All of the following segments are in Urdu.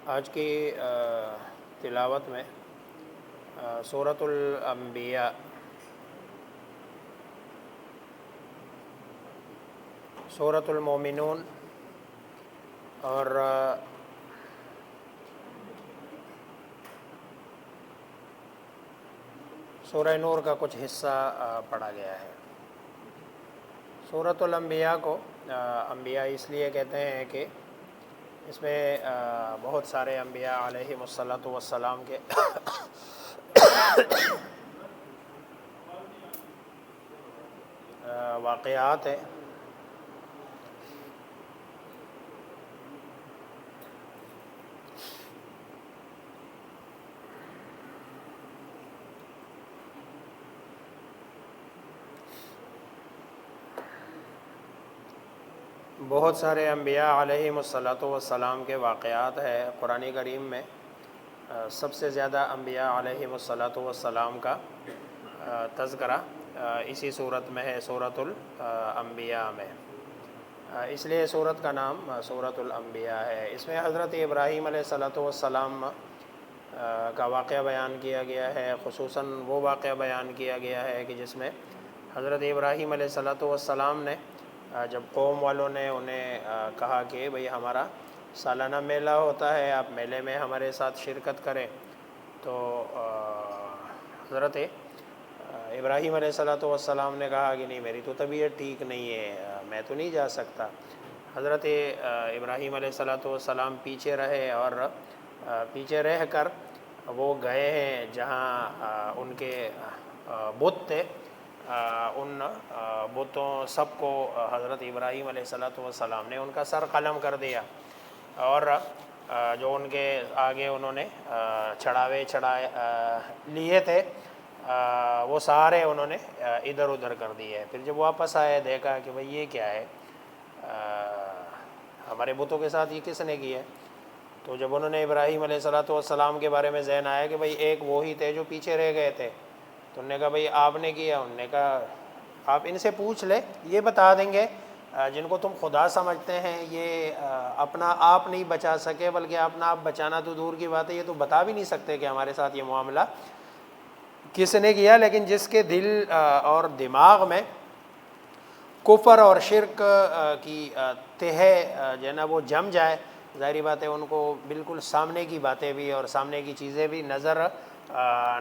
آج کی تلاوت میں سورۃ الانبیاء، سورۃ المومنون اور سورہ نور کا کچھ حصہ پڑھا گیا ہے۔ سورۃ الانبیاء کو انبیاء اس لیے کہتے ہیں کہ اس میں بہت سارے انبیاء علیہم الصلاۃ والسلام کے واقعات ہیں۔ بہت سارے انبیاء علیہم الصلاۃ والسلام کے واقعات ہے قرآن کریم میں۔ سب سے زیادہ انبیاء علیہم الصلاۃ والسلام کا تذکرہ اسی صورت میں ہے، سورۃ الانبیاء میں۔ اس لیے سورت کا نام سورۃ الانبیاء ہے۔ اس میں حضرت ابراہیم علیہ الصلاۃ والسلام کا واقعہ بیان کیا گیا ہے، خصوصاً وہ واقعہ بیان کیا گیا ہے کہ جس میں حضرت ابراہیم علیہ الصلاۃ والسلام نے جب قوم والوں نے انہیں کہا کہ بھئی ہمارا سالانہ میلہ ہوتا ہے، آپ میلے میں ہمارے ساتھ شرکت کریں، تو حضرت ابراہیم علیہ الصلاۃ والسلام نے کہا کہ نہیں، میری تو طبیعت ٹھیک نہیں ہے، میں تو نہیں جا سکتا۔ حضرت ابراہیم علیہ الصلاۃ والسلام پیچھے رہے اور پیچھے رہ کر وہ گئے ہیں جہاں ان کے بت تھے۔ ان بتوں سب کو حضرت ابراہیم علیہ الصلاۃ والسلام نے ان کا سر قلم کر دیا، اور جو ان کے آگے انہوں نے چڑھاوے لیے تھے وہ سارے انہوں نے ادھر ادھر کر دیے۔ پھر جب واپس آئے دیکھا کہ بھئی یہ کیا ہے، ہمارے بتوں کے ساتھ یہ کس نے کیا ہے؟ تو جب انہوں نے ابراہیم علیہ الصلاۃ والسلام کے بارے میں ذہن آیا کہ بھئی ایک وہی تھے جو پیچھے رہ گئے تھے، تو انہوں نے کہا بھئی آپ نے کیا؟ انہوں نے کہا آپ ان سے پوچھ لیں، یہ بتا دیں گے، جن کو تم خدا سمجھتے ہیں یہ اپنا آپ نہیں بچا سکے، بلکہ اپنا آپ بچانا تو دور کی بات ہے، یہ تو بتا بھی نہیں سکتے کہ ہمارے ساتھ یہ معاملہ کس نے کیا۔ لیکن جس کے دل اور دماغ میں کفر اور شرک کی تہ جو ہے نا وہ جم جائے، ظاہری بات ہے ان کو بالکل سامنے کی باتیں بھی اور سامنے کی چیزیں بھی نظر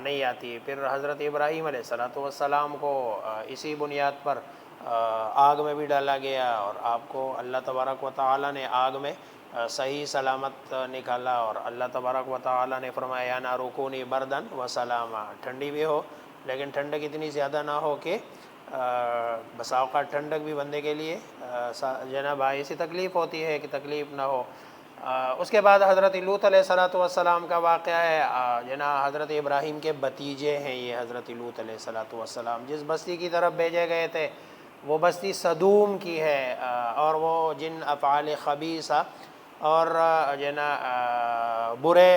نہیں آتی۔ پھر حضرت ابراہیم علیہ الصلاۃ والسلام کو اسی بنیاد پر آگ میں بھی ڈالا گیا، اور آپ کو اللہ تبارک و تعالیٰ نے آگ میں صحیح سلامت نکالا، اور اللہ تبارک و تعالیٰ نے فرمایا یا نارو کونی بردن و سلاما، ٹھنڈی بھی ہو لیکن ٹھنڈک اتنی زیادہ نہ ہو کہ بسا اوقات ٹھنڈک بھی بندے کے لیے جناب ایسی تکلیف ہوتی ہے کہ تکلیف نہ ہو۔ اس کے بعد حضرت لوط علیہ الصلاۃ والسلام کا واقعہ ہے۔ جناب حضرت ابراہیم کے بھتیجے ہیں یہ حضرت لوط علیہ الصلاۃ والسلام، جس بستی کی طرف بھیجے گئے تھے وہ بستی صدوم کی ہے، اور وہ جن افعال خبیثہ اور برے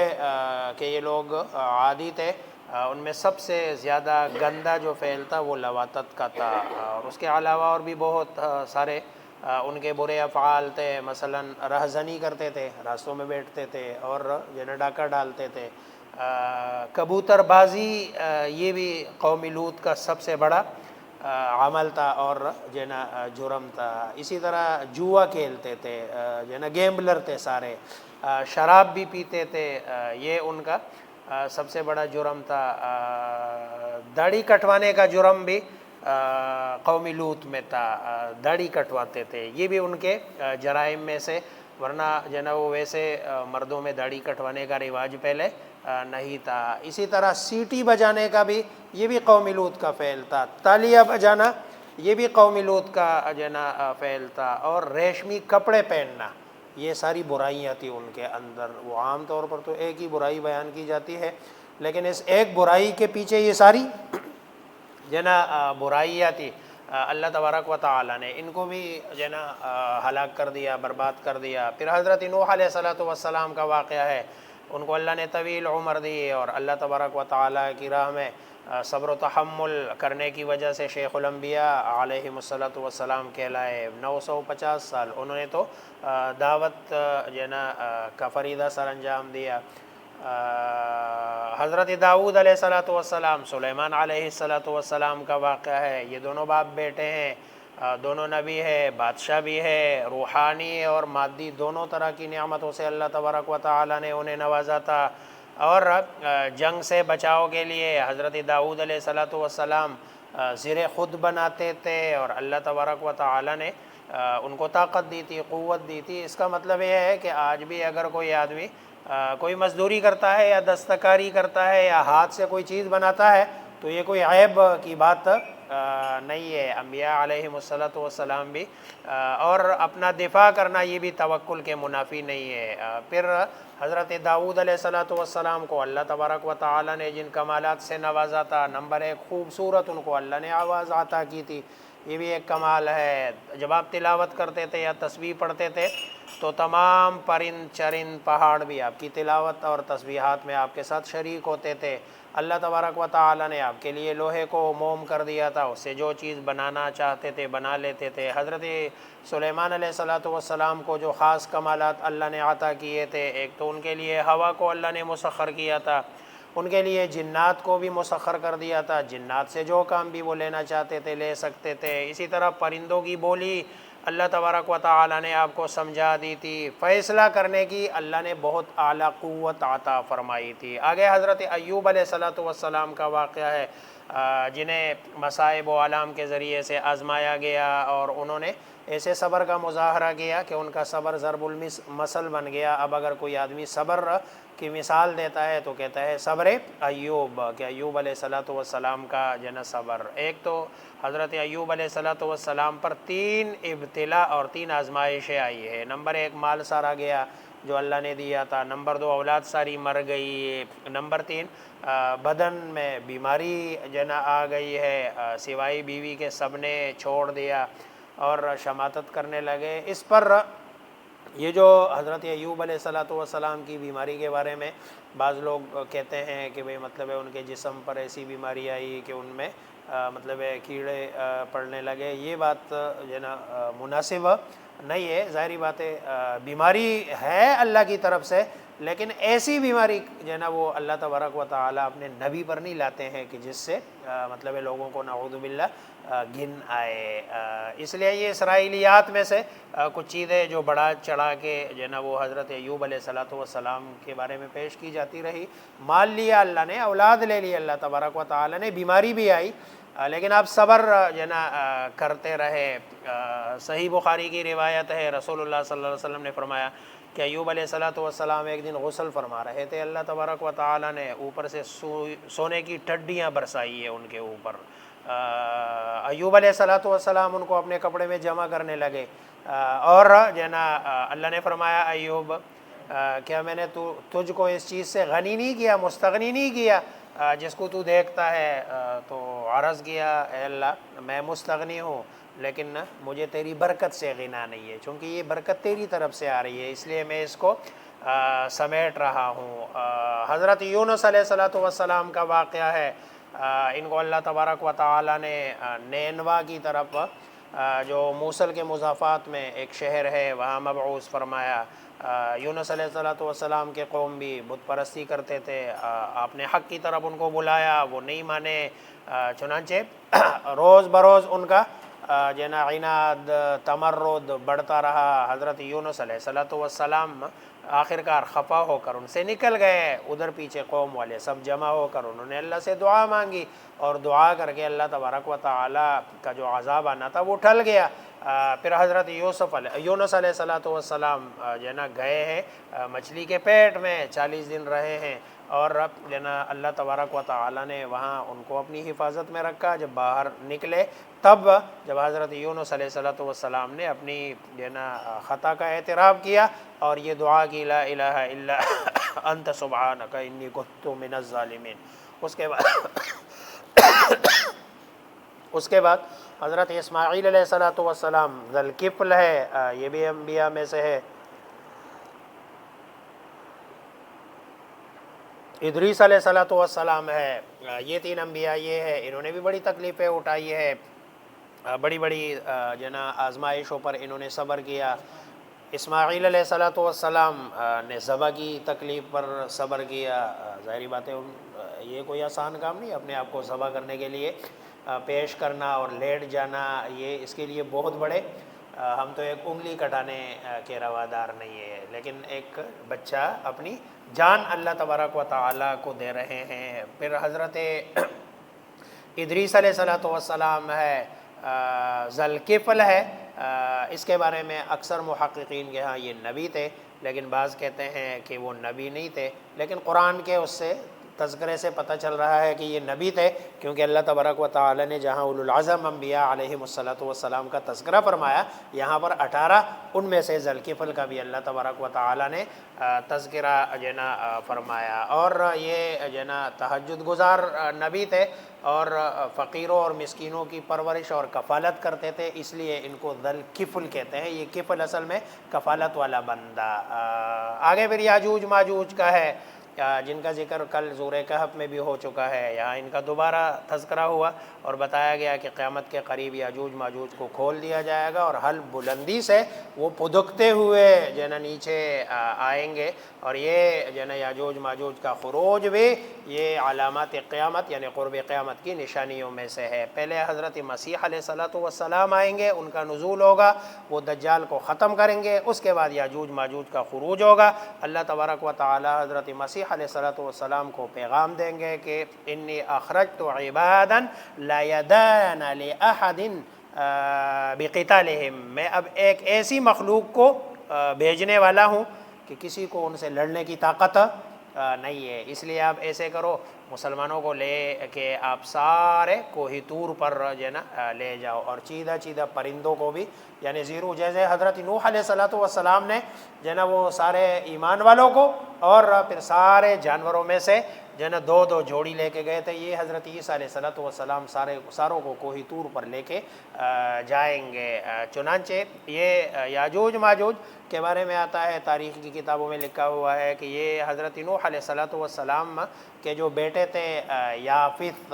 کہ یہ لوگ عادی تھے، ان میں سب سے زیادہ گندہ جو فعل تھا وہ لواطت کا تھا، اور اس کے علاوہ اور بھی بہت سارے ان کے برے افعال تھے۔ مثلا رہزنی کرتے تھے، راستوں میں بیٹھتے تھے اور ڈاکہ ڈالتے تھے۔ کبوتر بازی یہ بھی قوم لوط کا سب سے بڑا عمل تھا اور جرم تھا۔ اسی طرح جوا کھیلتے تھے، گیمبلر تھے سارے، شراب بھی پیتے تھے، یہ ان کا سب سے بڑا جرم تھا۔ داڑھی کٹوانے کا جرم بھی قوم لوط میں تھا، داڑھی کٹواتے تھے، یہ بھی ان کے جرائم میں سے، ورنہ وہ ویسے مردوں میں داڑھی کٹوانے کا رواج پہلے نہیں تھا۔ اسی طرح سیٹی بجانے کا بھی یہ بھی قوم لوط کا فعل تھا، تالیہ بجانا یہ بھی قوم لوط کا فعل تھا، اور ریشمی کپڑے پہننا، یہ ساری برائیاں تھیں ان کے اندر۔ وہ عام طور پر تو ایک ہی برائی بیان کی جاتی ہے، لیکن اس ایک برائی کے پیچھے یہ ساری برائیاں تھی۔ اللہ تبارک و تعالیٰ نے ان کو بھی ہلاک کر دیا، برباد کر دیا۔ پھر حضرت نوح علیہ الصلاۃ والسلام کا واقعہ ہے، ان کو اللہ نے طویل عمر دی، اور اللہ تبارک و تعالیٰ کی راہ میں صبر و تحمل کرنے کی وجہ سے شیخ الانبیاء علیہم الصلاۃ والسلام کہلائے۔ 950 سال انہوں نے تو دعوت جو ہے نا کا فریضہ سر انجام دیا۔ حضرت داؤد علیہ الصلاۃ والسلام، سلیمان علیہ الصلاۃ والسلام کا واقعہ ہے، یہ دونوں باپ بیٹے ہیں، دونوں نبی ہے، بادشاہ بھی ہے، روحانی اور مادی دونوں طرح کی نعمتوں سے اللہ تبارک و تعالی نے انہیں نوازا تھا۔ اور جنگ سے بچاؤ کے لیے حضرت داؤد علیہ الصلاۃ والسلام زر خود بناتے تھے، اور اللہ تبارک و تعالی نے ان کو طاقت دی تھی، قوت دی تھی۔ اس کا مطلب یہ ہے کہ آج بھی اگر کوئی آدمی کوئی مزدوری کرتا ہے یا دستکاری کرتا ہے یا ہاتھ سے کوئی چیز بناتا ہے تو یہ کوئی عیب کی بات نہیں ہے۔ انبیاء علیہم الصلاۃ والسلام بھی اور اپنا دفاع کرنا یہ بھی توکل کے منافی نہیں ہے۔ پھر حضرت داؤد علیہ الصلاۃ والسلام کو اللہ تبارک و تعالی نے جن کمالات سے نوازا تھا، نمبر 1 خوبصورت ان کو اللہ نے آواز عطا کی تھی، یہ بھی ایک کمال ہے۔ جب آپ تلاوت کرتے تھے یا تسبیح پڑھتے تھے تو تمام پرند چرند پہاڑ بھی آپ کی تلاوت اور تسبیحات میں آپ کے ساتھ شریک ہوتے تھے۔ اللہ تبارک و تعالی نے آپ کے لیے لوہے کو موم کر دیا تھا، اس سے جو چیز بنانا چاہتے تھے بنا لیتے تھے۔ حضرت سلیمان علیہ الصلاۃ والسلام کو جو خاص کمالات اللہ نے عطا کیے تھے، ایک تو ان کے لیے ہوا کو اللہ نے مسخر کیا تھا، ان کے لیے جنات کو بھی مسخر کر دیا تھا، جنات سے جو کام بھی وہ لینا چاہتے تھے لے سکتے تھے۔ اسی طرح پرندوں کی بولی اللہ تبارک و تعالی نے آپ کو سمجھا دی تھی، فیصلہ کرنے کی اللہ نے بہت اعلیٰ قوت عطا فرمائی تھی۔ آگے حضرت ایوب علیہ الصلاۃ والسلام کا واقعہ ہے، جنہیں مصائب و آلام کے ذریعے سے آزمایا گیا اور انہوں نے ایسے صبر کا مظاہرہ کیا کہ ان کا صبر ضرب المثل بن گیا۔ اب اگر کوئی آدمی صبر کی مثال دیتا ہے تو کہتا ہے صبر ایوب، کہ ایوب علیہ الصلاۃ والسلام کا جنا صبر۔ ایک تو حضرت ایوب علیہ الصلاۃ والسلام پر 3 ابتلا اور 3 آزمائشیں آئی ہے۔ نمبر 1 مال سارا گیا جو اللہ نے دیا تھا، نمبر 2 اولاد ساری مر گئی، نمبر 3 بدن میں بیماری جنا آ گئی ہے، سوائے بیوی کے سب نے چھوڑ دیا اور شماتت کرنے لگے۔ اس پر یہ جو حضرت ایوب علیہ الصلاۃ والسلام کی بیماری کے بارے میں بعض لوگ کہتے ہیں کہ بھئی مطلب ہے ان کے جسم پر ایسی بیماری آئی کہ ان میں مطلب ہے کیڑے پڑنے لگے، یہ بات جو ہے نا مناسب نہیں ہے۔ ظاہری بات ہے بیماری ہے اللہ کی طرف سے، لیکن ایسی بیماری جو ہے نا وہ اللہ تبارک و تعالیٰ اپنے نبی پر نہیں لاتے ہیں کہ جس سے مطلب ہے لوگوں کو نعوذ باللہ گن آئے۔ اس لیے یہ اسرائیلیات میں سے کچھ چیزیں جو بڑا چڑھا کے جو ہے نا وہ حضرت ایوب علیہ الصلاۃ والسلام کے بارے میں پیش کی جاتی رہی۔ مال لیا اللہ نے، اولاد لے لی اللہ تبارک و تعالیٰ نے، بیماری بھی آئی لیکن آپ صبر جو ہے نا کرتے رہے۔ صحیح بخاری کی روایت ہے، رسول اللہ صلی اللہ علیہ وسلم نے فرمایا کہ ایوب علیہ الصلاۃ والسلام ایک دن غسل فرما رہے تھے، اللہ تبارک و تعالیٰ نے اوپر سے سونے کی ٹھڈیاں برسائی ہے ان کے اوپر۔ ایوب علیہ الصلاۃ والسلام ان کو اپنے کپڑے میں جمع کرنے لگے اور جو ہے نا اللہ نے فرمایا ایوب کیا میں نے تجھ کو اس چیز سے غنی نہیں کیا، مستغنی نہیں کیا جس کو تو دیکھتا ہے؟ تو عرض کیا اے اللہ میں مستغنی ہوں لیکن مجھے تیری برکت سے غنا نہیں ہے، چونکہ یہ برکت تیری طرف سے آ رہی ہے اس لیے میں اس کو سمیٹ رہا ہوں۔ حضرت یونس علیہ الصلاۃ والسلام کا واقعہ ہے، ان کو اللہ تبارک و تعالیٰ نے نینوا کی طرف جو موصل کے مضافات میں ایک شہر ہے وہاں مبعوث فرمایا۔ یونس علیہ الصلاۃ والسلام کے قوم بھی بت پرستی کرتے تھے، آپ نے حق کی طرف ان کو بلایا، وہ نہیں مانے، چنانچہ روز بروز ان کا جو ہے نا عناد تمرد بڑھتا رہا۔ حضرت یونس علیہ الصلاۃ والسلام آخرکار خفا ہو کر ان سے نکل گئے، ادھر پیچھے قوم والے سب جمع ہو کر انہوں نے اللہ سے دعا مانگی اور دعا کر کے اللہ تبارک و تعالیٰ کا جو عذاب آنا تھا وہ ٹل گیا۔ پھر حضرت یونس علیہ الصلاۃ والسلام جو ہے نا گئے ہیں مچھلی کے پیٹ میں، 40 دن رہے ہیں اور جو ہے نا اللہ تبارک و تعالیٰ نے وہاں ان کو اپنی حفاظت میں رکھا۔ جب باہر نکلے تب جب حضرت یونس علیہ الصلاۃ والسلام نے اپنی جو ہے نا خطا کا اعتراف کیا اور یہ دعا کی لا الہ الا انت سبحانک انی کنت من الظالمین، اس کے بعد حضرت اسماعیل علیہ الصلاۃ والسلام ذوالکفل ہے، یہ بھی انبیاء میں سے ہے۔ ادریس علیہ الصلوۃ والسلام ہے، یہ 3 انبیاء یہ ہے، انہوں نے بھی بڑی تکلیفیں اٹھائی ہے، بڑی بڑی جو ہے نا آزمائشوں پر انہوں نے صبر کیا۔ اسماعیل علیہ الصلوۃ والسلام نے ذبح کی تکلیف پر صبر کیا۔ ظاہری بات ہے یہ کوئی آسان کام نہیں، اپنے آپ کو ذبح کرنے کے لیے پیش کرنا اور لیٹ جانا، یہ اس کے لیے بہت بڑے، ہم تو ایک انگلی کٹانے کے روادار نہیں ہے، لیکن ایک بچہ اپنی جان اللہ تبارک و تعالیٰ کو دے رہے ہیں۔ پھر حضرت ادریس علیہ الصلوۃ والسلام ہے، ذوالکفل ہے، اس کے بارے میں اکثر محققین کے ہاں یہ نبی تھے، لیکن بعض کہتے ہیں کہ وہ نبی نہیں تھے، لیکن قرآن کے اس سے تذکرے سے پتہ چل رہا ہے کہ یہ نبی تھے، کیونکہ اللہ تبارک و تعالی نے جہاں اولو العزم انبیاء علیہم الصلوۃ والسلام کا تذکرہ فرمایا، یہاں پر 18 ان میں سے ذوالکفل کا بھی اللہ تبارک و تعالی نے تذکرہ جو ہے نا فرمایا۔ اور یہ جو ہے نا تہجد گزار نبی تھے، اور فقیروں اور مسکینوں کی پرورش اور کفالت کرتے تھے، اس لیے ان کو ذوالکفل کہتے ہیں۔ یہ کفل اصل میں کفالت والا بندہ۔ آگے پھر یاجوج ماجوج کا ہے، جن کا ذکر کل سورہ کہف میں بھی ہو چکا ہے، یہاں ان کا دوبارہ تذکرہ ہوا اور بتایا گیا کہ قیامت کے قریب یاجوج ماجوج کو کھول دیا جائے گا، اور ہل بلندی سے وہ پھدکتے ہوئے جو ہے نا نیچے آئیں گے، اور یہ جو ہے نا یاجوج ماجوج کا خروج بھی یہ علامات قیامت یعنی قرب قیامت کی نشانیوں میں سے ہے۔ پہلے حضرت مسیح علیہ الصلوۃ والسلام آئیں گے، ان کا نزول ہوگا، وہ دجال کو ختم کریں گے، اس کے بعد یاجوج ماجوج کا خروج ہوگا۔ اللہ تبارک و تعالی حضرت مسیح علیہ الصلوۃ والسلام کو پیغام دیں گے کہ انی اخرجت عبادا لا یدان لاحد بقتالہم، میں اب ایک ایسی مخلوق کو بھیجنے والا ہوں کہ کسی کو ان سے لڑنے کی طاقت نہیں ہے، اس لیے آپ ایسے کرو، مسلمانوں کو لے کے آپ سارے کوہ طور پر جو ہے نا لے جاؤ، اور چیدہ چیدہ پرندوں کو بھی، یعنی زیرو، جیسے حضرت نوح علیہ الصلوۃ والسلام نے جو ہے نا وہ سارے ایمان والوں کو اور پھر سارے جانوروں میں سے جو ہے نا 2 جوڑی لے کے گئے تھے، یہ حضرت عیسیٰ علیہ الصلوۃ والسلام ساروں کو کوہ طور پر لے کے جائیں گے۔ چنانچہ یہ یاجوج ماجوج کے بارے میں آتا ہے، تاریخ کی کتابوں میں لکھا ہوا ہے کہ یہ حضرت نوح علیہ الصلوۃ والسلام کے جو بیٹے تھے یافث،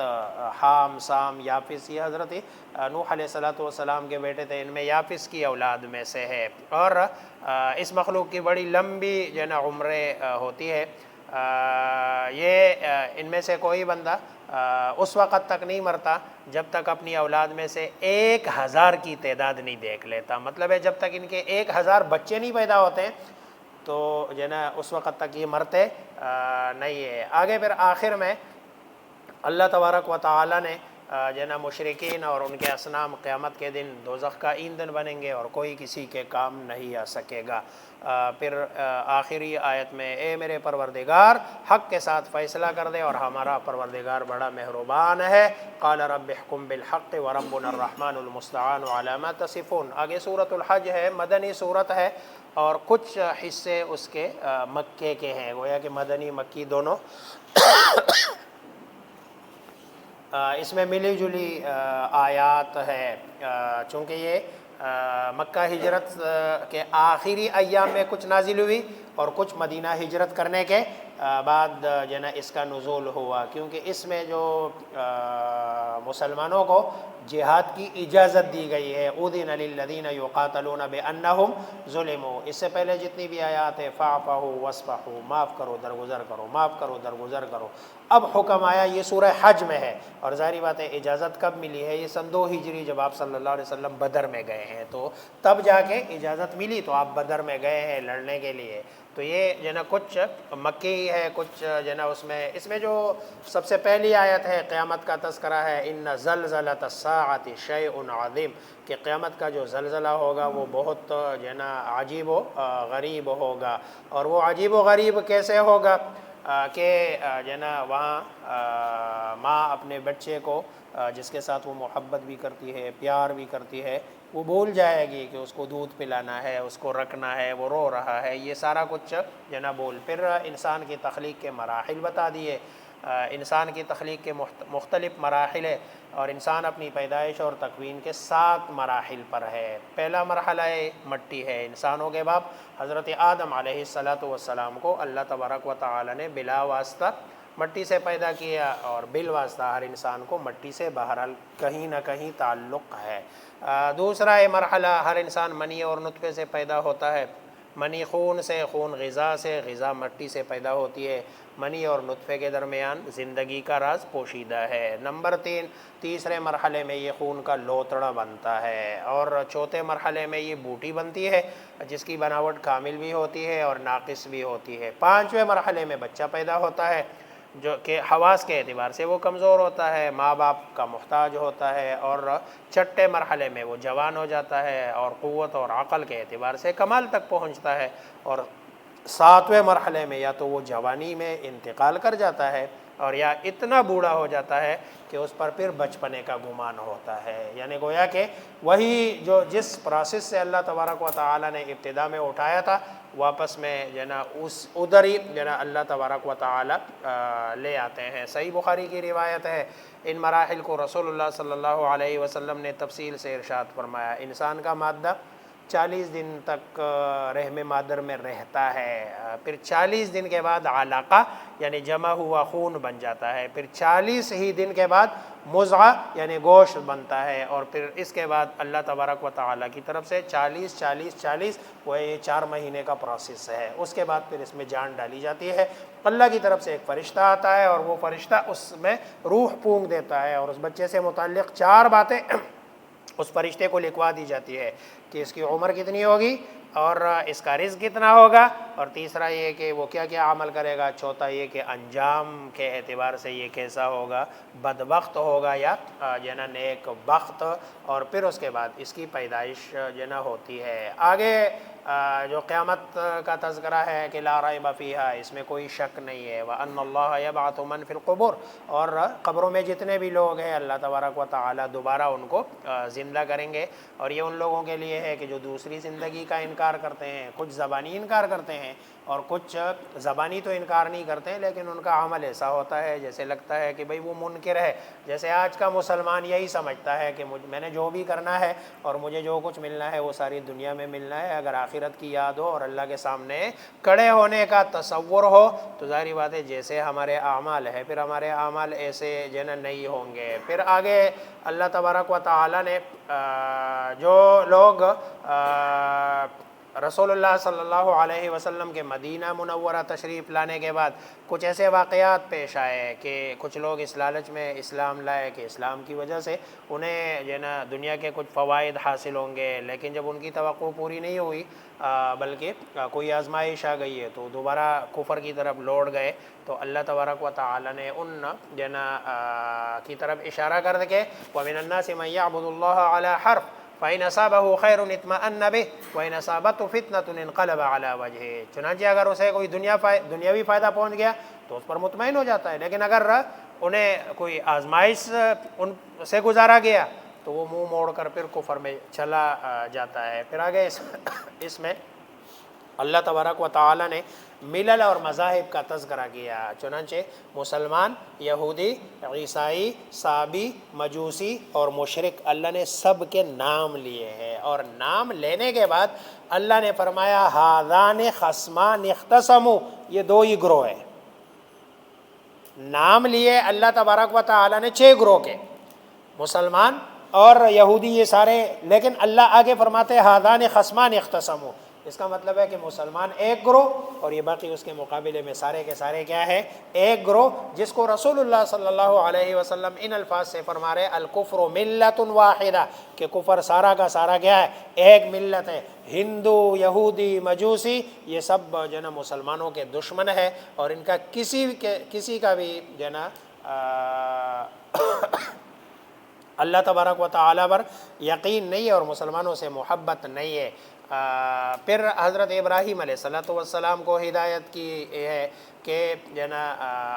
حام سام یافث، یہ حضرت نوح علیہ الصلوۃ والسلام کے بیٹے تھے، ان میں یافث کی اولاد میں سے ہے، اور اس مخلوق کی بڑی لمبی جو ہے نا عمریں ہوتی ہے۔ یہ ان میں سے کوئی بندہ اس وقت تک نہیں مرتا جب تک اپنی اولاد میں سے 1000 کی تعداد نہیں دیکھ لیتا، مطلب ہے جب تک ان کے 1000 بچے نہیں پیدا ہوتے ہیں تو جو ہے نا اس وقت تک یہ مرتے نہیں ہے۔ آگے پھر آخر میں اللہ تبارک و تعالی نے جو ہے نا مشرکین اور ان کے اصنام قیامت کے دن دوزخ کا ایندھن بنیں گے اور کوئی کسی کے کام نہیں آ سکے گا۔ پھر آخری آیت میں اے میرے پروردگار حق کے ساتھ فیصلہ کر دے، اور ہمارا پروردگار بڑا مہربان ہے۔ قال رب احکم بالحق وربنا الرحمن المستعان علی ما تصفون۔ آگے سورۃ الحج ہے، مدنی صورت ہے، اور کچھ حصے اس کے مکے کے ہیں، گویا کہ مدنی مکی دونوں اس میں ملی جلی آیات ہے، چونکہ یہ مکہ ہجرت کے آخری ایام میں کچھ نازل ہوئی، اور کچھ مدینہ ہجرت کرنے کے بعد جو ہے نا اس کا نزول ہوا، کیونکہ اس میں جو مسلمانوں کو جہاد کی اجازت دی گئی ہے، اذن للذین یقاتلون بانہم ظلموا۔ اس سے پہلے جتنی بھی آیات ہے فاعفوا واصفحوا، معاف کرو درگزر کرو، معاف کرو درگزر کرو، اب حکم آیا یہ سورہ حج میں ہے، اور ظاہری بات ہے اجازت کب ملی ہے؟ یہ سن 2 ہجری جب آپ صلی اللہ علیہ وسلم بدر میں گئے ہیں، تو تب جا کے اجازت ملی، تو آپ بدر میں گئے ہیں لڑنے کے لیے۔ تو یہ جو ہے نا کچھ مکی ہے، کچھ جو ہے نا اس میں جو سب سے پہلی آیت ہے قیامت کا تذکرہ ہے، ان زلزلۃ الساعۃ شیء عظیم، کہ قیامت کا جو زلزلہ ہوگا وہ بہت جو ہے نا عجیب و غریب ہوگا، اور وہ عجیب و غریب کیسے ہوگا کہ جو ہے نا وہاں ماں اپنے بچے کو جس کے ساتھ وہ محبت بھی کرتی ہے، پیار بھی کرتی ہے، وہ بھول جائے گی کہ اس کو دودھ پلانا ہے، اس کو رکھنا ہے، وہ رو رہا ہے، یہ سارا کچھ جو ہے نا پھر انسان کی تخلیق کے مراحل بتا دیے، انسان کی تخلیق کے مختلف مراحل ہے، اور انسان اپنی پیدائش اور تکوین کے 7 مراحل پر ہے۔ پہلا مرحلہ مٹی ہے۔ انسانوں کے باپ حضرت آدم علیہ السلام کو اللہ تبارک و تعالی نے بلا واسطہ مٹی سے پیدا کیا، اور بالواسطہ ہر انسان کو مٹی سے بہرحال کہیں نہ کہیں تعلق ہے۔ دوسرا مرحلہ، ہر انسان منی اور نطفے سے پیدا ہوتا ہے۔ منی خون سے، خون غذا سے، غذا مٹی سے پیدا ہوتی ہے۔ منی اور نطفے کے درمیان زندگی کا راز پوشیدہ ہے۔ نمبر 3، تیسرے مرحلے میں یہ خون کا لوتڑا بنتا ہے، اور چوتھے مرحلے میں یہ بوٹی بنتی ہے جس کی بناوٹ کامل بھی ہوتی ہے اور ناقص بھی ہوتی ہے۔ پانچویں مرحلے میں بچہ پیدا ہوتا ہے جو کہ حواس کے اعتبار سے وہ کمزور ہوتا ہے، ماں باپ کا محتاج ہوتا ہے، اور چھٹے مرحلے میں وہ جوان ہو جاتا ہے اور قوت اور عقل کے اعتبار سے کمال تک پہنچتا ہے، اور 7ویں مرحلے میں یا تو وہ جوانی میں انتقال کر جاتا ہے، اور یا اتنا بوڑھا ہو جاتا ہے کہ اس پر پھر بچپنے کا گمان ہوتا ہے۔ یعنی گویا کہ وہی جو جس پروسیس سے اللہ تبارک و تعالی نے ابتدا میں اٹھایا تھا، واپس میں جو ہے نا اس ادھر ہی جو ہے نا اللہ تبارک و تعالی لے آتے ہیں۔ صحیح بخاری کی روایت ہے، ان مراحل کو رسول اللہ صلی اللہ علیہ وسلم نے تفصیل سے ارشاد فرمایا۔ انسان کا مادہ 40 دن تک رحم مادر میں رہتا ہے، پھر 40 دن کے بعد علقہ یعنی جمع ہوا خون بن جاتا ہے، پھر 40 ہی دن کے بعد مضغہ یعنی گوشت بنتا ہے، اور پھر اس کے بعد اللہ تبارک و تعالیٰ کی طرف سے 40 وہ یہ 4 مہینے کا پروسیس ہے۔ اس کے بعد پھر اس میں جان ڈالی جاتی ہے، اللہ کی طرف سے ایک فرشتہ آتا ہے، اور وہ فرشتہ اس میں روح پھونک دیتا ہے، اور اس بچے سے متعلق 4 باتیں اس فرشتے کو لکھوا دی جاتی ہے کہ اس کی عمر کتنی ہوگی، اور اس کا رزق کتنا ہوگا، اور تیسرا یہ کہ وہ کیا کیا عمل کرے گا، چوتھا یہ کہ انجام کے اعتبار سے یہ کیسا ہوگا، بدبخت ہوگا یا جو ہے نا نیک بخت، اور پھر اس کے بعد اس کی پیدائش جو ہے نا ہوتی ہے۔ آگے جو قیامت کا تذکرہ ہے کہ لا ریب فیہا، اس میں کوئی شک نہیں ہے، وَأَنَّ اللَّهَ يَبْعَثُ مَن فِي الْقُبُورِ، اور قبروں میں جتنے بھی لوگ ہیں اللہ تبارک و تعالی دوبارہ ان کو زندہ کریں گے، اور یہ ان لوگوں کے لیے ہے کہ جو دوسری زندگی کا انکار کرتے ہیں، کچھ زبانی انکار کرتے ہیں اور کچھ زبانی تو انکار نہیں کرتے ہیں لیکن ان کا عمل ایسا ہوتا ہے جیسے لگتا ہے کہ بھئی وہ منکر ہے۔ جیسے آج کا مسلمان یہی سمجھتا ہے کہ میں نے جو بھی کرنا ہے اور مجھے جو کچھ ملنا ہے وہ ساری دنیا میں ملنا ہے، اگر آخرت کی یاد ہو اور اللہ کے سامنے کھڑے ہونے کا تصور ہو تو ظاہری بات ہے جیسے ہمارے اعمال ہے پھر ہمارے اعمال ایسے جو ہے نہیں ہوں گے۔ پھر آگے اللہ تبارک و تعالی نے جو لوگ رسول اللہ صلی اللہ علیہ وسلم کے مدینہ منورہ تشریف لانے کے بعد کچھ ایسے واقعات پیش آئے کہ کچھ لوگ اس لالچ میں اسلام لائے کہ اسلام کی وجہ سے انہیں جو ہے نا دنیا کے کچھ فوائد حاصل ہوں گے، لیکن جب ان کی توقع پوری نہیں ہوئی بلکہ کوئی آزمائش آ گئی ہے تو دوبارہ کفر کی طرف لوٹ گئے، تو اللہ تبارک و تعالی نے ان جو ہے نا کی طرف اشارہ کر کے وَمِنَ النَّاسِ مَن يَعْبُدُ اللَّهَ عَلَى حَرْفٍ فَإِنْ أَصَابَهُ خَيْرٌ اطْمَأَنَّ بِهِ وَإِنْ أَصَابَتْهُ فِتْنَةٌ انقلب عَلَى وَجْهِهِ، چنانچہ اگر اسے کوئی دنیاوی فائدہ پہنچ گیا تو اس پر مطمئن ہو جاتا ہے، لیکن اگر انہیں کوئی آزمائش ان سے گزارا گیا تو وہ منہ موڑ کر پھر کفر میں چلا جاتا ہے۔ پھر آگے اس میں اللہ تبارک و تعالی نے ملل اور مذاہب کا تذکرہ کیا، چنانچہ مسلمان، یہودی، عیسائی، صابی، مجوسی اور مشرک اللہ نے سب کے نام لیے ہیں، اور نام لینے کے بعد اللہ نے فرمایا ھذان خصمان اختصموا، یہ 2 ہی گروہ ہیں۔ نام لیے اللہ تبارک و تعالی نے 6 گروہ کے، مسلمان اور یہودی یہ سارے، لیکن اللہ آگے فرماتے ہیں ھذان خصمان اختصموا، اس کا مطلب ہے کہ مسلمان ایک گروہ اور یہ باقی اس کے مقابلے میں سارے کے سارے کیا ہے، ایک گروہ، جس کو رسول اللہ صلی اللہ علیہ وسلم ان الفاظ سے فرما رہے الکفر ملت واحدہ، کہ کفر سارا کا سارا کیا ہے، ایک ملت ہے۔ ہندو، یہودی، مجوسی یہ سب جو ہے نا مسلمانوں کے دشمن ہے، اور ان کا کسی کا بھی جو ہے نا اللہ تبارک و تعالی پر یقین نہیں ہے اور مسلمانوں سے محبت نہیں ہے۔ پھر حضرت ابراہیم علیہ السلام کو ہدایت کی ہے کہ جو ہے نا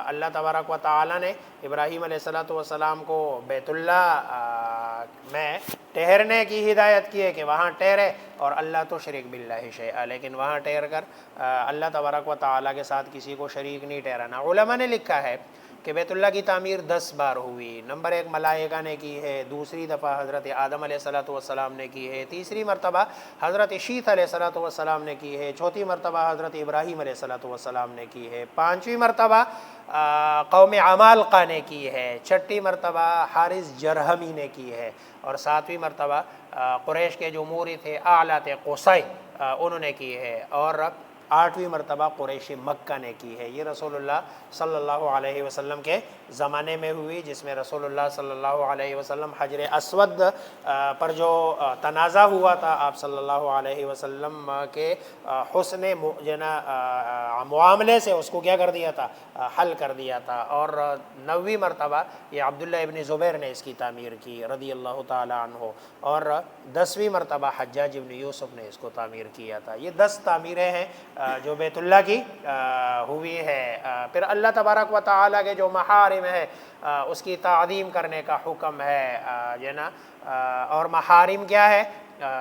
اللہ تبارک و تعالی نے ابراہیم علیہ السلام کو بیت اللہ میں ٹھہرنے کی ہدایت کی ہے کہ وہاں ٹھہرے اور اللہ تو شریک باللہ شیئا، لیکن وہاں ٹھہر کر اللہ تبارک و تعالی کے ساتھ کسی کو شریک نہیں ٹھہرانا۔ علماء نے لکھا ہے کہ بیت اللہ کی تعمیر 10 بار ہوئی۔ نمبر 1 ملائکہ نے کی ہے، دوسری دفعہ حضرت آدم علیہ السلام نے کی ہے، تیسری مرتبہ حضرت شیث علیہ السلام نے کی ہے، چوتھی مرتبہ حضرت ابراہیم علیہ السلام نے کی ہے، پانچویں مرتبہ قوم عمالقہ نے کی ہے، چھٹی مرتبہ حارث جرہمی نے کی ہے، اور ساتویں مرتبہ قریش کے جو موری تھے اعلیٰ تھے قصی انہوں نے کی ہے، اور آٹھویں مرتبہ قریش مکہ نے کی ہے۔ یہ رسول اللہ صلی اللہ علیہ وسلم کے زمانے میں ہوئی، جس میں رسول اللہ صلی اللہ علیہ وسلم حجر اسود پر جو تنازع ہوا تھا، آپ صلی اللہ علیہ وسلم کے حسن معاملے سے اس کو کیا کر دیا تھا، حل کر دیا تھا۔ اور 9ویں مرتبہ یہ عبداللہ ابن زبیر نے اس کی تعمیر کی رضی اللہ تعالی عنہ، اور 10ویں مرتبہ حجاج ابن یوسف نے اس کو تعمیر کیا تھا۔ یہ 10 تعمیریں ہیں جو بیت اللہ کی ہوئی ہے۔ پھر اللہ تبارک و تعالیٰ کے جو محارم ہے اس کی تعظیم کرنے کا حکم ہے، اور محارم کیا ہے؟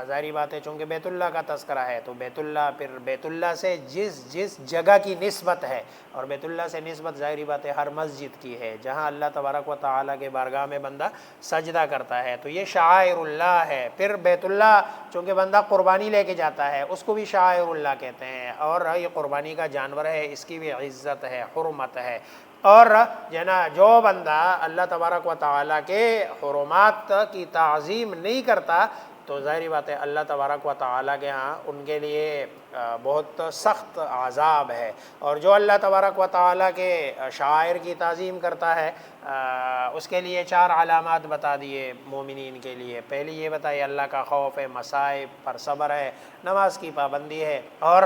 ظاہری بات ہے چونکہ بیت اللہ کا تذکرہ ہے تو بیت اللہ، پھر بیت اللہ سے جس جگہ کی نسبت ہے، اور بیت اللہ سے نسبت ظاہری بات ہے ہر مسجد کی ہے جہاں اللہ تبارک و تعالیٰ کے بارگاہ میں بندہ سجدہ کرتا ہے، تو یہ شعائر اللہ ہے۔ پھر بیت اللہ چونکہ بندہ قربانی لے کے جاتا ہے اس کو بھی شعائر اللہ کہتے ہیں، اور یہ قربانی کا جانور ہے، اس کی بھی عزت ہے، حرمت ہے۔ اور جو بندہ اللہ تبارک و تعالیٰ کے حرمات کی تعظیم نہیں کرتا تو ظاہری بات ہے اللہ تبارک و تعالیٰ کے ہاں ان کے لیے بہت سخت عذاب ہے۔ اور جو اللہ تبارک و تعالیٰ کے شعائر کی تعظیم کرتا ہے اس کے لیے 4 علامات بتا دیے مومنین کے لیے۔ پہلی یہ بتائی اللہ کا خوف ہے، مصائب پر صبر ہے، نماز کی پابندی ہے، اور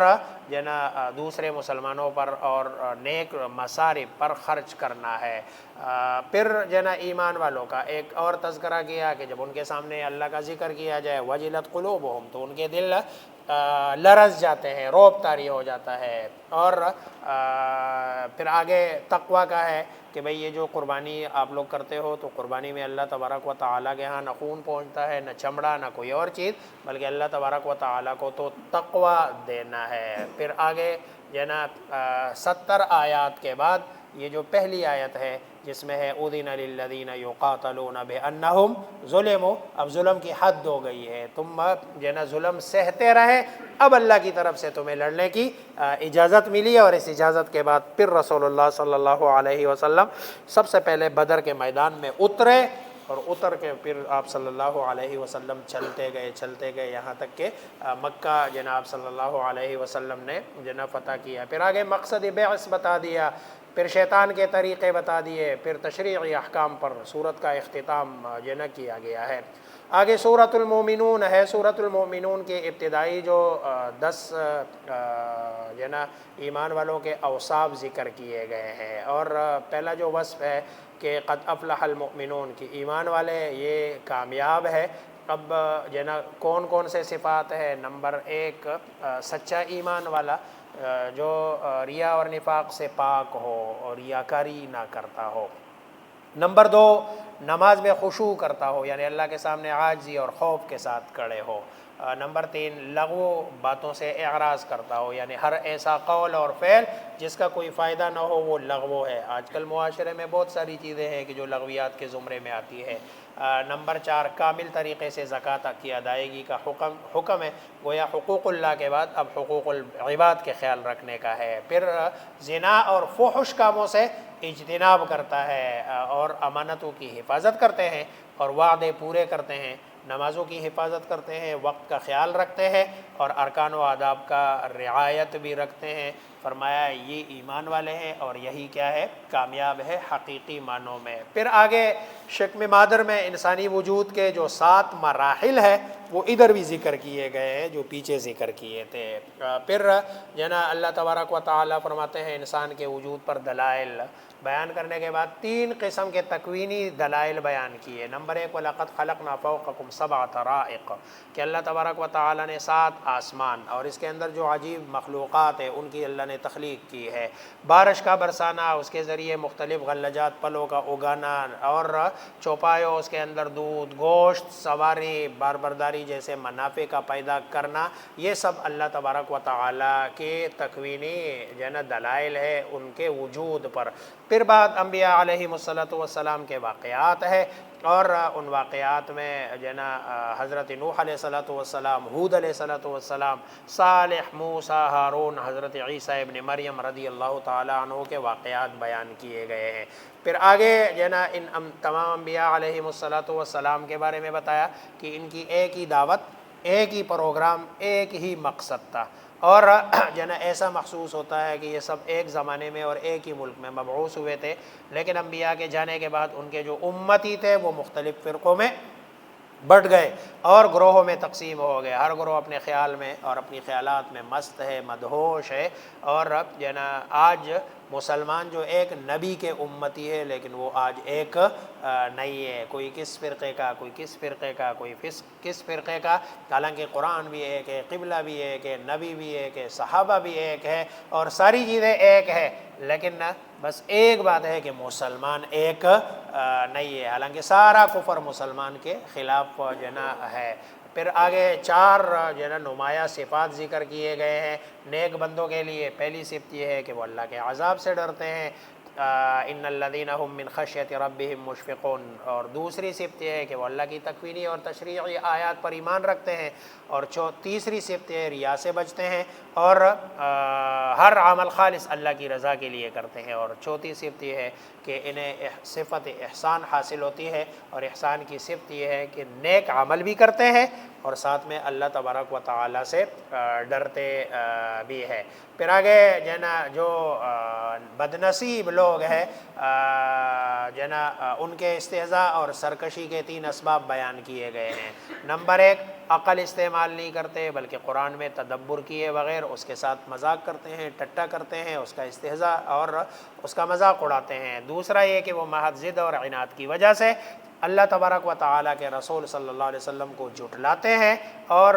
دوسرے مسلمانوں پر اور نیک مصارف پر خرچ کرنا ہے۔ پھر ایمان والوں کا ایک اور تذکرہ کیا کہ جب ان کے سامنے اللہ کا ذکر کیا جائے وجلت قلوبہم، تو ان کے دل لرز جاتے ہیں، رعب طاری ہو جاتا ہے۔ اور پھر آگے تقوی کا ہے کہ بھئی یہ جو قربانی آپ لوگ کرتے ہو تو قربانی میں اللہ تبارک و تعالیٰ کے ہاں نہ خون پہنچتا ہے، نہ چمڑا، نہ کوئی اور چیز، بلکہ اللہ تبارک و تعالیٰ کو تو تقوی دینا ہے۔ پھر آگے 70 آیات کے بعد یہ جو پہلی آیت ہے جس میں ہے اذن للذین یقاتلون بانہم ظلموا، اب ظلم کی حد ہو گئی ہے، تم ظلم سہتے رہے، اب اللہ کی طرف سے تمہیں لڑنے کی اجازت ملی، اور اس اجازت کے بعد پھر رسول اللہ صلی اللہ علیہ وسلم سب سے پہلے بدر کے میدان میں اترے، اور اتر کے پھر آپ صلی اللہ علیہ وسلم چلتے گئے یہاں تک کہ مکہ جناب صلی اللہ علیہ وسلم نے فتح کیا۔ پھر آگے مقصد بعث بتا دیا، پھر شیطان کے طریقے بتا دیے، پھر تشریعی احکام پر سورت کا اختتام کیا گیا ہے۔ آگے سورۃ المومنون ہے۔ سورۃ المومنون کے ابتدائی جو 10 ایمان والوں کے اوصاف ذکر کیے گئے ہیں، اور پہلا جو وصف ہے کہ قد افلح المؤمنون، کہ ایمان والے یہ کامیاب ہے۔ اب کون کون سے صفات ہے؟ نمبر 1 سچا ایمان والا جو ریا اور نفاق سے پاک ہو اور ریاکاری نہ کرتا ہو۔ نمبر 2 نماز میں خشوع کرتا ہو، یعنی اللہ کے سامنے عاجزی اور خوف کے ساتھ کھڑے ہو۔ نمبر 3 لغو باتوں سے اعراض کرتا ہو، یعنی ہر ایسا قول اور فعل جس کا کوئی فائدہ نہ ہو وہ لغو ہے۔ آج کل معاشرے میں بہت ساری چیزیں ہیں کہ جو لغویات کے زمرے میں آتی ہے۔ نمبر 4 کامل طریقے سے زکوٰۃ کی ادائیگی کا حکم ہے، گویا حقوق اللہ کے بعد اب حقوق العباد کے خیال رکھنے کا ہے۔ پھر زنا اور فحش کاموں سے اجتناب کرتا ہے، اور امانتوں کی حفاظت کرتے ہیں اور وعدے پورے کرتے ہیں، نمازوں کی حفاظت کرتے ہیں، وقت کا خیال رکھتے ہیں، اور ارکان و آداب کا رعایت بھی رکھتے ہیں۔ فرمایا یہ ایمان والے ہیں اور یہی کیا ہے؟ کامیاب ہے حقیقی معنوں میں۔ پھر آگے شکم مادر میں انسانی وجود کے جو 7 مراحل ہے وہ ادھر بھی ذکر کیے گئے ہیں جو پیچھے ذکر کیے تھے۔ پھر اللہ تبارک و تعالیٰ فرماتے ہیں انسان کے وجود پر دلائل بیان کرنے کے بعد 3 قسم کے تکوینی دلائل بیان کیے۔ نمبر 1 وَلَقَدْ خَلَقْنَا فَوْقَكُمْ 7 طَرَائِقَ، کہ اللہ تبارک و تعالیٰ نے 7 آسمان اور اس کے اندر جو عجیب مخلوقات ہیں ان کی اللہ نے تخلیق کی ہے، بارش کا برسانا، اس کے ذریعے مختلف غلجات پلوں کا اگانا، اور چوپایوں اس کے اندر دودھ، گوشت، سواری، باربرداری جیسے منافع کا پیدا کرنا، یہ سب اللہ تبارک و تعالیٰ کے تکوینی جو ہے نا دلائل ہے ان کے وجود پر۔ پھر بعد انبیاء علیہم السلام کے واقعات ہے، اور ان واقعات میں جو ہے نا حضرت نوح علیہ السلام، ہود علیہ السلام، صالح، موسیٰ، ہارون، حضرت عیسیٰ ابن مریم رضی اللہ تعالیٰ عنہ کے واقعات بیان کیے گئے ہیں۔ پھر آگے جو ہے نا ان تمام انبیاء علیہم السلام کے بارے میں بتایا کہ ان کی ایک ہی دعوت، ایک ہی پروگرام، ایک ہی مقصد تھا، اور جو ہے نا ایسا محسوس ہوتا ہے کہ یہ سب ایک زمانے میں اور ایک ہی ملک میں مبعوث ہوئے تھے، لیکن انبیاء کے جانے کے بعد ان کے جو امتی تھے وہ مختلف فرقوں میں بٹ گئے اور گروہوں میں تقسیم ہو گئے، ہر گروہ اپنے خیال میں اور اپنی خیالات میں مست ہے، مدہوش ہے، اور اب جو ہے نا آج مسلمان جو ایک نبی کے امتی ہے لیکن وہ آج ایک نہیں ہے، کوئی کس فرقے کا، کوئی کس فرقے کا، کوئی کس فرقے کا، حالانکہ قرآن بھی ایک ہے، قبلہ بھی ایک ہے، نبی بھی ایک ہے، صحابہ بھی ایک ہے، اور ساری چیزیں ایک ہے، لیکن بس ایک بات ہے کہ مسلمان ایک نہیں ہے، حالانکہ سارا کفر مسلمان کے خلاف جو ہے نا ہے۔ پھر آگے چار جو ہے نا نمایاں صفات ذکر کیے گئے ہیں نیک بندوں کے لیے۔ پہلی صفت یہ ہے کہ وہ اللہ کے عذاب سے ڈرتے ہیں، ان الذین هم من خشیۃ ربهم مشفقون، اور دوسری صفت یہ ہے کہ وہ اللہ کی تکوینی اور تشریعی آیات پر ایمان رکھتے ہیں، اور تیسری صفت یہ ہے ریا سے بچتے ہیں، اور ہر عمل خالص اللہ کی رضا کے لیے کرتے ہیں، اور چوتھی صفت یہ ہے کہ انہیں صفت احسان حاصل ہوتی ہے، اور احسان کی صفت یہ ہے کہ نیک عمل بھی کرتے ہیں اور ساتھ میں اللہ تبارک و تعالیٰ سے ڈرتے بھی ہے۔ پھر آگے جو ہے نا جو بدنصیب لوگ ہیں جو ہے نا ان کے استہزاء اور سرکشی کے تین اسباب بیان کیے گئے ہیں۔ نمبر ایک، عقل استعمال نہیں کرتے بلکہ قرآن میں تدبر کیے بغیر اس کے ساتھ مذاق کرتے ہیں، ٹٹا کرتے ہیں، اس کا استہزاء اور اس کا مذاق اڑاتے ہیں۔ دوسرا یہ کہ وہ محض ضد اور عناد کی وجہ سے اللہ تبارک و تعالیٰ کے رسول صلی اللہ علیہ وسلم کو جھٹلاتے ہیں، اور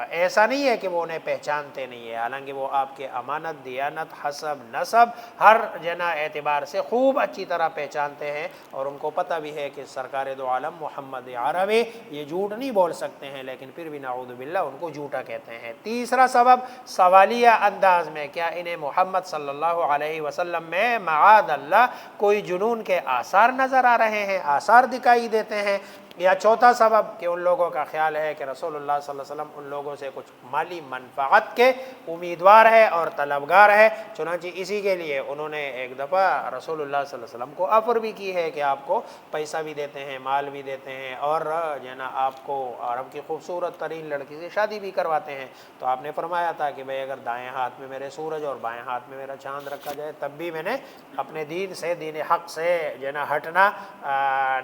ایسا نہیں ہے کہ وہ انہیں پہچانتے نہیں ہیں، حالانکہ وہ آپ کے امانت، دیانت، حسب، نسب ہر جنا اعتبار سے خوب اچھی طرح پہچانتے ہیں، اور ان کو پتہ بھی ہے کہ سرکار دو عالم محمد عربی یہ جھوٹ نہیں بول سکتے ہیں، لیکن پھر بھی نعوذ باللہ ان کو جھوٹا کہتے ہیں۔ تیسرا سبب، سوالیہ انداز میں، کیا انہیں محمد صلی اللہ علیہ وسلم میں معاذ اللہ کوئی جنون کے آثار نظر آ رہے ہیں، آثار دکھائی دیتے ہیں؟ یا چوتھا سبب کہ ان لوگوں کا خیال ہے کہ رسول اللہ صلی اللہ علیہ وسلم ان لوگوں سے کچھ مالی منفعت کے امیدوار ہے اور طلبگار ہے، چنانچہ اسی کے لیے انہوں نے ایک دفعہ رسول اللہ صلی اللہ علیہ وسلم کو آفر بھی کی ہے کہ آپ کو پیسہ بھی دیتے ہیں، مال بھی دیتے ہیں، اور جو ہے نا آپ کو عرب کی خوبصورت ترین لڑکی سے شادی بھی کرواتے ہیں۔ تو آپ نے فرمایا تھا کہ بھئی اگر دائیں ہاتھ میں میرے سورج اور بائیں ہاتھ میں میرا چاند رکھا جائے تب بھی میں نے اپنے دین سے، دین حق سے جو ہے نا ہٹنا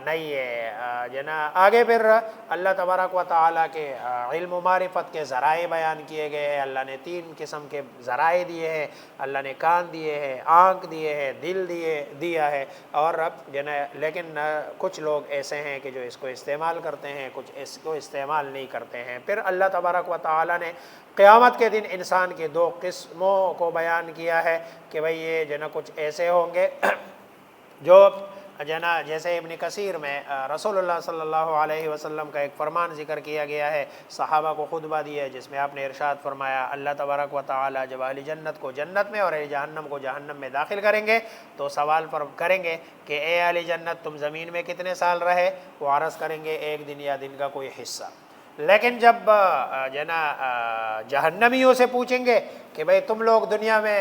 نہیں ہے۔ جو ہے نا آگے پھر اللہ تبارک و تعالیٰ کے علم و معرفت کے ذرائع بیان کیے گئے ہیں۔ اللہ نے تین قسم کے ذرائع دیے ہیں، اللہ نے کان دیے ہیں، آنکھ دیے ہیں، دل دیا ہے، اور جو ہے نا لیکن کچھ لوگ ایسے ہیں کہ جو اس کو استعمال کرتے ہیں، کچھ اس کو استعمال نہیں کرتے ہیں۔ پھر اللہ تبارک و تعالیٰ نے قیامت کے دن انسان کے دو قسموں کو بیان کیا ہے کہ بھئی یہ جو ہے نا کچھ ایسے ہوں گے جو جو ہے نا جیسے ابن کثیر میں رسول اللہ صلی اللہ علیہ وسلم کا ایک فرمان ذکر کیا گیا ہے، صحابہ کو خطبہ دیا ہے، جس میں آپ نے ارشاد فرمایا اللہ تبارک و تعالی جب اہل جنت کو جنت میں اور اہل جہنم کو جہنم میں داخل کریں گے تو سوال کریں گے کہ اے اہل جنت تم زمین میں کتنے سال رہے؟ وہ عرض کریں گے ایک دن یا دن کا کوئی حصہ۔ لیکن جب جو ہے نا جہنمیوں سے پوچھیں گے کہ بھئی تم لوگ دنیا میں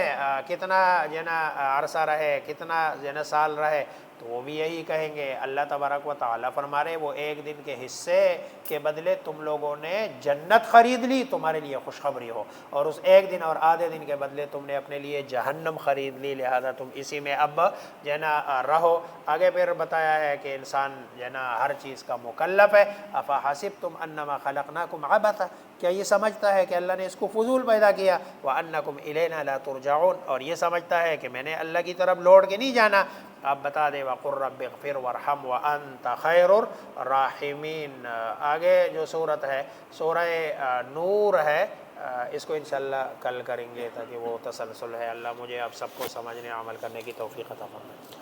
کتنا جو ہے نا عرصہ رہے، کتنا جو ہے نا سال رہے، تو وہ بھی یہی کہیں گے اللہ تبارک و تعالیٰ فرما رہے وہ ایک دن کے حصے کے بدلے تم لوگوں نے جنت خرید لی، تمہارے لیے خوشخبری ہو، اور اس ایک دن اور آدھے دن کے بدلے تم نے اپنے لیے جہنم خرید لی، لہذا تم اسی میں اب جو ہے نا رہو۔ آگے پھر بتایا ہے کہ انسان جو ہے نا ہر چیز کا مکلف ہے۔ افحسبتم انما خلقناکم عبثا، کیا یہ سمجھتا ہے کہ اللہ نے اس کو فضول پیدا کیا؟ وانکم الینا لا ترجعون، اور یہ سمجھتا ہے کہ میں نے اللہ کی طرف لوٹ کے نہیں جانا۔ آپ بتا دیں وَقُلْ رَبِّ اغْفِرْ وَارْحَمْ وَأَنْتَ خَيْرُ الراحمین۔ آگے جو صورت ہے سورہ نور ہے، اس کو انشاءاللہ کل کریں گے تاکہ وہ تسلسل ہے۔ اللہ مجھے آپ سب کو سمجھنے عمل کرنے کی توفیق عطا فرمائے۔